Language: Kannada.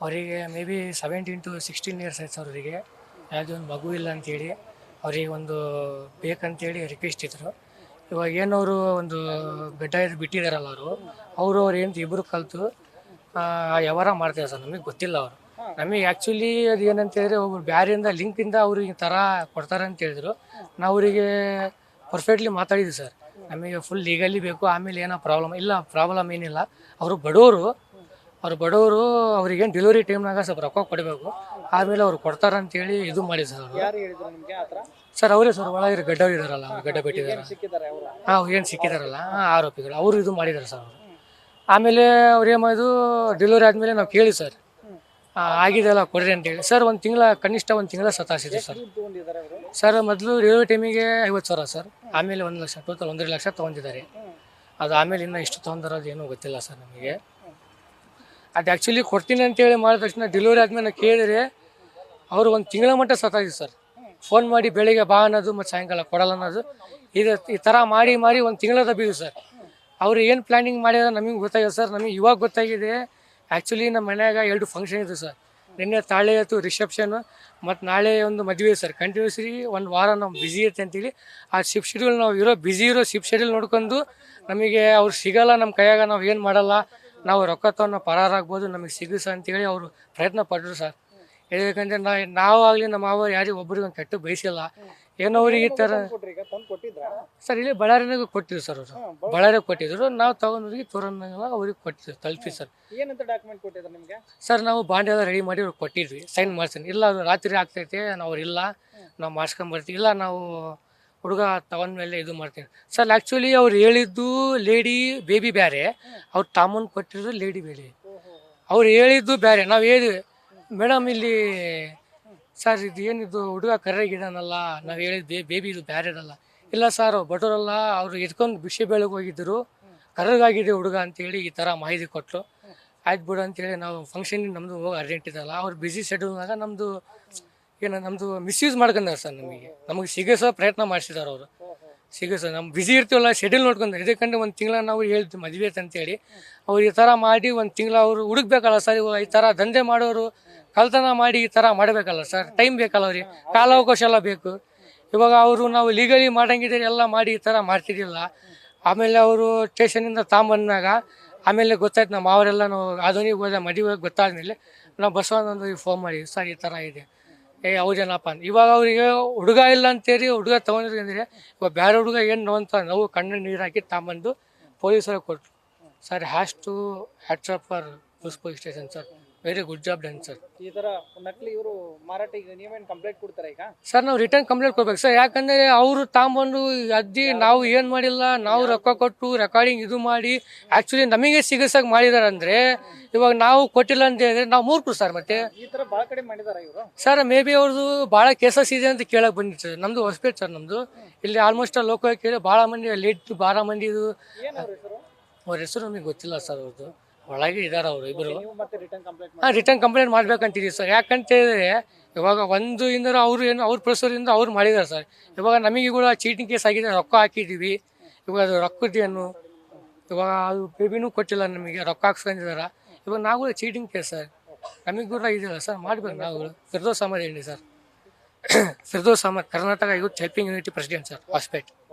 ಅವರಿಗೆ ಮೇ ಬಿ 17 to 16 years ಆಯ್ತು ಸರ್ ಅವರಿಗೆ. ಯಾವುದೇ ಒಂದು ಮಗು ಇಲ್ಲ ಅಂತೇಳಿ ಅವರಿಗೆ ಒಂದು ಬೇಕಂತೇಳಿ ರಿಕ್ವೆಸ್ಟ್ ಇದ್ರು. ಇವಾಗ ಏನವರು ಒಂದು ಬೆಡ್ಡ ಬಿಟ್ಟಿದ್ದಾರಲ್ಲ ಅವ್ರು ಏನು ಇಬ್ಬರು ಕಲಿತು ವ್ಯವಹಾರ ಮಾಡ್ತಾರೆ ಸರ್. ನಮಗೆ ಗೊತ್ತಿಲ್ಲ ಅವರು. ನಮಗೆ ಆ್ಯಕ್ಚುಲಿ ಅದು ಏನಂತ ಹೇಳಿದ್ರೆ ಒಬ್ಬರು ಬ್ಯಾರಿಂದ ಲಿಂಕಿಂದ ಅವ್ರಿಗೆ ಈ ಥರ ಕೊಡ್ತಾರೆ ಅಂತ ಹೇಳಿದ್ರು. ನಾವು ಅವರಿಗೆ ಪರ್ಫೆಕ್ಟ್ಲಿ ಮಾತಾಡಿದ್ವಿ ಸರ್. ನಮಗೆ ಫುಲ್ ಲೀಗಲಿ ಬೇಕು, ಆಮೇಲೆ ಏನೋ ಪ್ರಾಬ್ಲಮ್ ಏನಿಲ್ಲ. ಅವರು ಬಡವರು ಅವ್ರಿಗೇನು ಡೆಲಿವರಿ ಟೈಮ್ನಾಗ ಸ್ವಲ್ಪ ರೊಕ್ಕ ಕೊಡಬೇಕು, ಆಮೇಲೆ ಅವ್ರು ಕೊಡ್ತಾರಂತೇಳಿ ಇದು ಮಾಡಿ ಸರ್ ಅವರು. ಸರ್ ಅವರೇ ಸರ್, ಒಳಗೆ ಗಡ್ಡ ಇದಾರಲ್ಲ, ಗಡ್ಡ ಬಿಟ್ಟಿದ್ದಾರೆ. ಏನು ಸಿಕ್ಕಿದಾರಲ್ಲ ಆರೋಪಿಗಳು, ಅವರು ಇದು ಮಾಡಿದ್ದಾರೆ ಸರ್ ಅವರು. ಆಮೇಲೆ ಅವ್ರು ಏನು ಮಾಡಿದ್ರು, ಡೆಲಿವರಿ ಆದಮೇಲೆ ನಾವು ಕೇಳಿ ಸರ್ ಆಗಿದೆಲ್ಲ ಕೊಡ್ರಿ ಅಂತೇಳಿ. ಸರ್ ಕನಿಷ್ಠ ಒಂದು ತಿಂಗಳ ಸತಾಯಿಸಿದೆ ಸರ್. ಸರ್ ಮೊದಲು ಡೆಲಿವರಿ ಟೈಮಿಗೆ 50,000 ಸರ್, ಆಮೇಲೆ 1 ಲಕ್ಷ, ಟೋಟಲ್ 1.5 ಲಕ್ಷ ತೊಗೊಂಡಿದ್ದಾರೆ. ಅದು ಆಮೇಲೆ ಇನ್ನೂ ಇಷ್ಟು ತೊಗೊಂಡಿರೋದು ಏನೂ ಗೊತ್ತಿಲ್ಲ ಸರ್ ನಮಗೆ. ಅದು ಆ್ಯಕ್ಚುಲಿ ಕೊಡ್ತೀನಿ ಅಂತೇಳಿ ಮಾಡಿದ ತಕ್ಷಣ ಡೆಲಿವರಿ ಆದಮೇಲೆ ನಾವು ಕೇಳಿದ್ರೆ ಅವರು 1 ತಿಂಗಳ ಮಟ್ಟ ಸತಾಯಿಸಿ ಸರ್. ಫೋನ್ ಮಾಡಿ ಬೆಳಿಗ್ಗೆ ಬಾ ಅನ್ನೋದು ಮತ್ತು ಸಾಯಂಕಾಲ ಕೊಡಲ್ಲ ಅನ್ನೋದು, ಈ ಥರ ಮಾಡಿ 1 ತಿಂಗಳದ ಬೀಳು ಸರ್. ಅವರು ಏನು ಪ್ಲ್ಯಾನಿಂಗ್ ಮಾಡಿದ್ರೆ ನಮಗೆ ಗೊತ್ತಾಗಿದೆ ಸರ್. ನಮಗೆ ಇವಾಗ ಗೊತ್ತಾಗಿದೆ. ಆ್ಯಕ್ಚುಲಿ ನಮ್ಮ ಮನ್ಯಾಗ 2 ಫಂಕ್ಷನ್ ಇದೆ ಸರ್. ನಿನ್ನೆ ತಾಳೆ ಆಯಿತು, ರಿಸೆಪ್ಷನು, ಮತ್ತು ನಾಳೆ ಒಂದು ಮದುವೆ ಸರ್. ಕಂಟಿನ್ಯೂಸ್ಲಿ 1 ವಾರ ನಾವು ಬ್ಯುಸಿ ಇರುತ್ತೆ ಅಂತೇಳಿ ಆ ಶಿಫ್ಟ್ ಶೆಡ್ಯೂಲ್, ನಾವು ಬ್ಯುಸಿ ಇರೋ ಶಿಫ್ಟ್ ಶೆಡ್ಯೂಲ್ ನೋಡ್ಕೊಂಡು ನಮಗೆ ಅವ್ರು ಸಿಗೋಲ್ಲ ನಮ್ಮ ಕೈಯಾಗ, ನಾವು ಏನು ಮಾಡಲ್ಲ, ನಾವು ರೊಕ್ಕ ತೊಗೊಂಡು ಪರಾರಾಗ್ಬೋದು, ನಮಗೆ ಸಿಗಿಸ ಅಂತೇಳಿ ಅವರು ಪ್ರಯತ್ನ ಪಟ್ಟರು ಸರ್. ಯಾಕಂದರೆ ನಾವು ಆಗಲಿ ನಮ್ಮ ಮಾವ ಯಾರಿಗೂ ಒಬ್ಬರಿಗೆ ಒಂದು ಕೆಟ್ಟು ಬಯಸಿಲ್ಲ. ಏನೋ ಅವ್ರಿಗೆ ಈ ಥರ ಸರ್ ಇಲ್ಲಿ ಬಳ್ಳಾರಿನಾಗ ಕೊಟ್ಟಿದ್ರು ಸರ್ ಅವರು. ಬಳ್ಳಾರಿಗೆ ಕೊಟ್ಟಿದ್ರು, ನಾವು ತಗೊಂಡೋಗಿ ತೋರನ್ನಾಗೆಲ್ಲ ಅವ್ರಿಗೆ ಕೊಟ್ಟಿದ್ವಿ, ತಲುಪಿ ಸರ್. ಏನಂತ ಡಾಕ್ಯುಮೆಂಟ್ ಕೊಟ್ಟಿದ್ರು ನಿಮಗೆ? ಸರ್ ನಾವು ಬಾಂಡ್ ಎಲ್ಲ ರೆಡಿ ಮಾಡಿ ಅವ್ರಿಗೆ ಕೊಟ್ಟಿದ್ವಿ, ಸೈನ್ ಮಾಡ್ತೀನಿ. ಇಲ್ಲ ಅದು ರಾತ್ರಿ ಆಗ್ತೈತೆ, ಅವ್ರಿಲ್ಲ ನಾವು ಮಾಡ್ಸ್ಕೊಂಬರ್ತೀವಿ, ಇಲ್ಲ ನಾವು ಹುಡುಗ ತಗೊಂಡ್ಮೇಲೆ ಇದು ಮಾಡ್ತೀನಿ ಸರ್. ಆ್ಯಕ್ಚುಲಿ ಅವ್ರು ಹೇಳಿದ್ದು ಲೇಡಿ ಬೇಬಿ ಬೇರೆ, ಅವ್ರು ತಾಮನ್ ಕೊಟ್ಟಿರೋದು ಲೇಡಿ ಬೇರೆ. ಅವ್ರು ಹೇಳಿದ್ದು ಬೇರೆ. ನಾವು ಹೇಳಿದ್ವಿ ಮೇಡಮ್ ಇಲ್ಲಿ ಸರ್ ಇದು ಏನಿದು ಹುಡುಗ ಕರ್ರಾಗಿದ್ದಾನಲ್ಲ, ನಾವು ಹೇಳಿದ್ವಿ ಬೇಬಿ ಇದು ಬೇರೆದಲ್ಲ. ಇಲ್ಲ ಸರ್ ಅವ್ರು ಬಡವರಲ್ಲ, ಅವ್ರು ಎತ್ಕೊಂಡು ಭಿಕ್ಷೆ ಬೆಳಗ್ಗೆ ಹೋಗಿದ್ದರು, ಕರ್ರಗಾಗಿದೆ ಹುಡುಗ ಅಂತೇಳಿ ಈ ಥರ ಮಾಹಿತಿ ಕೊಟ್ಟರು. ಆಯ್ತು ಬಿಡು ಅಂತೇಳಿ ನಾವು ಫಂಕ್ಷನಿಗೆ ನಮ್ಮದು ಹೋಗಿ ಅರ್ಜೆಂಟ್ ಇದಲ್ಲ, ಅವ್ರು ಬ್ಯುಸಿ ಶೆಡ್ಯೂಲ್ನಾಗ ನಮ್ಮದು ಮಿಸ್ಯೂಸ್ ಮಾಡ್ಕೊಂಡಾರೆ ಸರ್. ನಮಗೆ ಸಿಗಿಸೋ ಪ್ರಯತ್ನ ಮಾಡಿಸಿದಾರೆ ಅವರು. ಸಿಗಿಸೋ ನಮ್ಮ ಬ್ಯುಸಿ ಇರ್ತೀವಲ್ಲ, ಶೆಡ್ಯೂಲ್ ನೋಡ್ಕೊಂಡು ಇದಕ್ಕಂದ್ರೆ 1 ತಿಂಗಳ ನಾವು ಹೇಳ್ತೀವಿ ಮದುವೆ ಅಂತೇಳಿ. ಅವ್ರು ಈ ಥರ ಮಾಡಿ 1 ತಿಂಗಳ ಅವರು ಹುಡುಕ್ಬೇಕಲ್ಲ ಸರ್. ಇವಾಗ ಈ ಥರ ದಂಧೆ ಮಾಡೋರು ಕಳ್ತನ ಮಾಡಿ ಈ ಥರ ಮಾಡಬೇಕಲ್ಲ ಸರ್. ಟೈಮ್ ಬೇಕಲ್ಲ ಅವ್ರಿಗೆ, ಕಾಲಾವಕಾಶ ಎಲ್ಲ ಬೇಕು. ಇವಾಗ ನಾವು ಲೀಗಲಿ ಮಾಡಂಗಿದ್ರೆ ಎಲ್ಲ ಮಾಡಿ ಈ ಥರ ಮಾಡ್ತಿದ್ದಿಲ್ಲ. ಆಮೇಲೆ ಅವರು ಸ್ಟೇಷನಿಂದ ತಾಂಬಂದಾಗ ಆಮೇಲೆ ಗೊತ್ತಾಯ್ತು, ನಮ್ಮ ಅವರೆಲ್ಲ ನಾವು ಆಧುನಿಕ ಹೋದ ಮದುವೆ ಗೊತ್ತಾದ್ಮೇಲೆ ನಾವು ಬಸವಣ್ಣನಿಗೆ ಫೋನ್ ಮಾಡಿ ಸರ್ ಈ ಥರ ಇದೆ, ಹೌದೇನಪ್ಪ ಅಂತ. ಇವಾಗ ಅವರಿಗೆ ಹುಡುಗ ಇಲ್ಲ ಅಂತೇಳಿ ಹುಡುಗ ತೊಗೊಂಡ್ರಿ ಅಂದರೆ, ಇವಾಗ ಬೇರೆ ಹುಡುಗ ಏನು ಅಂತ ನಾವು ಕಣ್ಣು ನೀರು ಹಾಕಿ ತಾಂಬಂದು ಪೊಲೀಸರಿಗೆ ಕೊಟ್ಟರು sir. Hats off for police station sir, very good job done sir. ಈ ತರ ನಕಲಿ ಇವರು ಮಾರಾಟ ಈಗ ನೀವೇನು ಕಂಪ್ಲೇಂಟ್ ಕೊಡ್ತಾರೆ ಈಗ? ಸರ್ ನಾವು ರಿಟರ್ನ್ ಕಂಪ್ಲೇಂಟ್ ಕೊಡ್ಬೇಕು ಸರ್. ಯಾಕಂದರೆ ಅವರು ತಾಂಬಂದು ನಾವು ಏನು ಮಾಡಿಲ್ಲ, ನಾವು ರೊಕ್ಕ ಕೊಟ್ಟು ರೆಕಾರ್ಡಿಂಗ್ ಇದು ಮಾಡಿ ಆ್ಯಕ್ಚುಲಿ ನಮಗೆ ಸಿಗಿಸಕ್ಕೆ ಮಾಡಿದಾರೆ ಅಂದರೆ, ಇವಾಗ ನಾವು ಕೊಟ್ಟಿಲ್ಲ ಅಂತ ಹೇಳಿದ್ರೆ ನಾವು ಮೂರ್ಖರು ಸರ್. ಮತ್ತೆ ಈ ತರ ಭಾಳ ಕಡೆ ಮಾಡಿದಾರೆ ಇವರು ಸರ್. ಮೇ ಬಿ ಅವ್ರದ್ದು ಭಾಳ ಕೇಸಸ್ ಇದೆ ಅಂತ ಕೇಳಕ್ಕೆ ಬಂದಿತ್ತು ಸರ್. ನಮ್ಮದು ಹೊಸಪೇಟೆ ಸರ್. ನಮ್ಮದು ಇಲ್ಲಿ ಆಲ್ಮೋಸ್ಟ್ ಲೋಕ ಕೇಳಿ ಭಾಳ ಮಂದಿ ಲೇಟ್ 12 ಮಂದಿ ಇದು. ಅವ್ರ ಹೆಸರು ನಮಗೆ ಗೊತ್ತಿಲ್ಲ ಸರ್. ಅವ್ರದ್ದು ಒಳಗೆ ಇದ್ದಾರೆ ಅವರು ಇಬ್ಬರು. ರಿಟರ್ನ್ ಕಂಪ್ಲೇಂಟ್ ಮಾಡ್ಬೇಕಂತಿದ್ದೀವಿ ಸರ್. ಯಾಕಂತ ಹೇಳಿದ್ರೆ ಇವಾಗ ಅವ್ರ ಪ್ರೊಸೆಸರಿಂದ ಅವ್ರು ಮಾಡಿದ್ದಾರೆ ಸರ್. ಇವಾಗ ನಮಗೆ ಕೂಡ ಚೀಟಿಂಗ್ ಕೇಸ್ ಆಗಿದೆ, ರೊಕ್ಕ ಹಾಕಿದ್ದೀವಿ. ಇವಾಗ ಅದು ರೊಕ್ಕದ್ದೇನು, ಇವಾಗ ಅದು ಬೇಬಿನೂ ಕೊಟ್ಟಿಲ್ಲ ನಮಗೆ, ರೊಕ್ಕ ಹಾಕ್ಸ್ಕೊಂಡಿದ್ದಾರೆ. ಇವಾಗ ನಾವು ಚೀಟಿಂಗ್ ಕೇಸ್ ಸರ್. ನಮಗೆ ಕೂಡ ಇದೆಯಲ್ಲ ಸರ್, ಮಾಡ್ಬೇಕು ನಾವು. ಫಿರ್ದೋಸ್ ಅಹಮದ್ ಹೇಳಿ sir, Firdous Ahmed, Karnataka youth helping unity president sir, Hospet.